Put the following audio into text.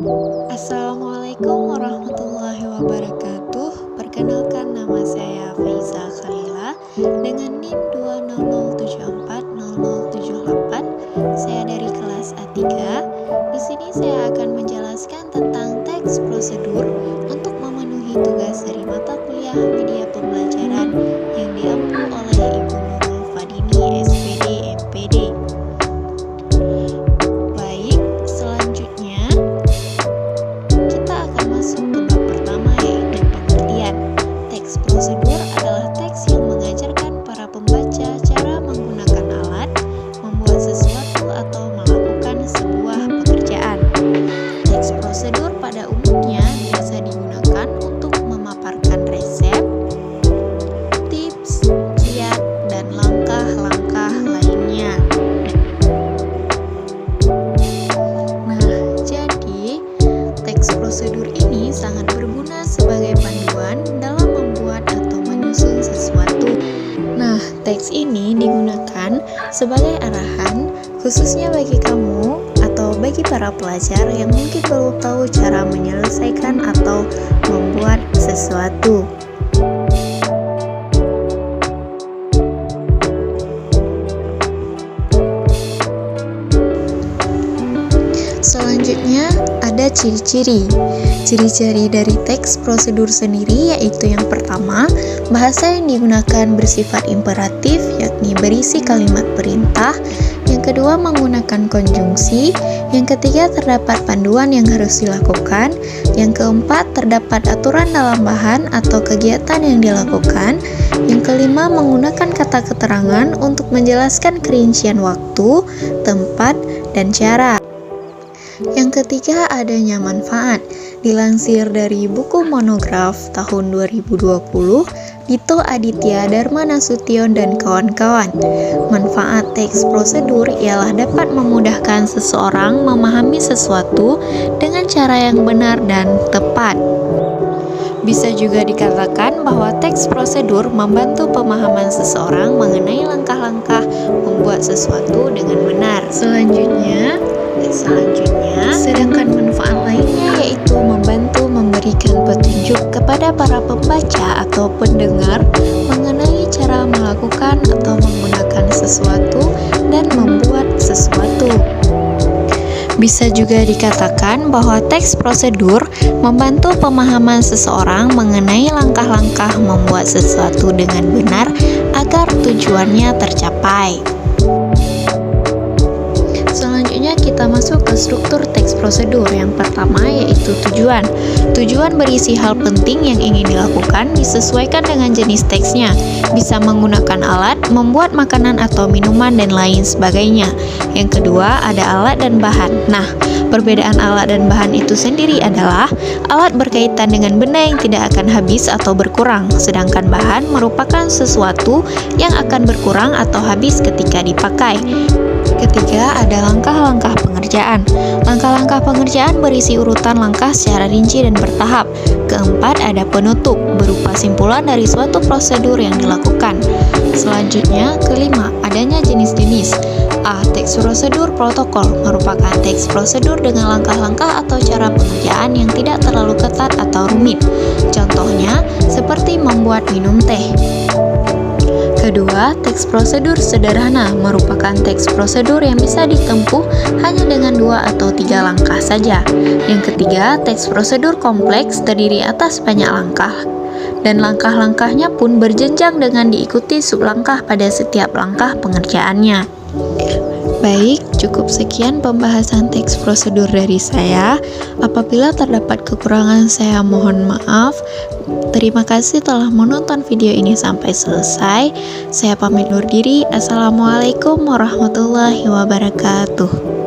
Assalamualaikum warahmatullahi wabarakatuh. Perkenalkan, nama saya Faiza Khalila dengan NIM 200740078. Saya dari kelas A3. Di sini saya akan menjelaskan tentang teks prosedur untuk memenuhi tugas dari mata kuliah media pembelajaran yang diampu oleh Ibu Nurul Fadini, SPD, MPD. Baik, selanjutnya kita akan masuk ke bab pertama, yaitu pengertian. Teks prosedur adalah teks yang mengajarkan para pembaca cara menggunakan alat, membuat sesuatu atau melakukan sebuah pekerjaan. Teks prosedur pada umumnya biasa digunakan untuk memaparkan resep, tips, kiat, dan langkah-langkah lainnya. Nah, jadi teks prosedur ini sangat berguna sebagai panduan dalam membuat atau menyusun sesuatu. Nah, teks ini digunakan sebagai arahan khususnya bagi kamu atau bagi para pelajar yang mungkin belum tahu cara menyelesaikan atau membuat sesuatu. Selanjutnya ada ciri-ciri. Ciri-ciri dari teks prosedur sendiri yaitu yang pertama, bahasa yang digunakan bersifat imperatif yakni berisi kalimat perintah. Yang kedua, menggunakan konjungsi. Yang ketiga, terdapat panduan yang harus dilakukan. Yang keempat, terdapat aturan dalam bahan atau kegiatan yang dilakukan. Yang kelima, menggunakan kata keterangan untuk menjelaskan kerincian waktu, tempat, dan cara. Yang ketiga, adanya manfaat. Dilansir dari buku monograf tahun 2020, Dito Aditya Dharma Nasution dan kawan-kawan. Manfaat teks prosedur ialah dapat memudahkan seseorang memahami sesuatu dengan cara yang benar dan tepat. Bisa juga dikatakan bahwa teks prosedur membantu pemahaman seseorang mengenai langkah-langkah membuat sesuatu dengan benar. Selanjutnya, sedangkan manfaat lainnya yaitu membantu memberikan petunjuk kepada para pembaca atau pendengar mengenai cara melakukan atau menggunakan sesuatu dan membuat sesuatu. Bisa juga dikatakan bahwa teks prosedur membantu pemahaman seseorang mengenai langkah-langkah membuat sesuatu dengan benar agar tujuannya tercapai. Selanjutnya kita masuk ke struktur teks prosedur. Yang pertama yaitu tujuan. Tujuan berisi hal penting yang ingin dilakukan disesuaikan dengan jenis teksnya. Bisa menggunakan alat, membuat makanan atau minuman, dan lain sebagainya. Yang kedua ada alat dan bahan. Nah, perbedaan alat dan bahan itu sendiri adalah alat berkaitan dengan benda yang tidak akan habis atau berkurang, sedangkan bahan merupakan sesuatu yang akan berkurang atau habis ketika dipakai. Ketiga, ada langkah-langkah pengerjaan. Langkah-langkah pengerjaan berisi urutan langkah secara rinci dan bertahap. Keempat, ada penutup, berupa simpulan dari suatu prosedur yang dilakukan. Selanjutnya, kelima, adanya jenis-jenis. A. Teks prosedur protokol merupakan teks prosedur dengan langkah-langkah atau cara pengerjaan yang tidak terlalu ketat atau rumit. Contohnya, seperti membuat minum teh. Kedua, teks prosedur sederhana merupakan teks prosedur yang bisa ditempuh hanya dengan 2 atau 3 langkah saja. Yang ketiga, teks prosedur kompleks terdiri atas banyak langkah, dan langkah-langkahnya pun berjenjang dengan diikuti sublangkah pada setiap langkah pengerjaannya. Baik, cukup sekian pembahasan teks prosedur dari saya. Apabila terdapat kekurangan, saya mohon maaf. Terima kasih telah menonton video ini sampai selesai. Saya pamit undur diri. Assalamualaikum warahmatullahi wabarakatuh.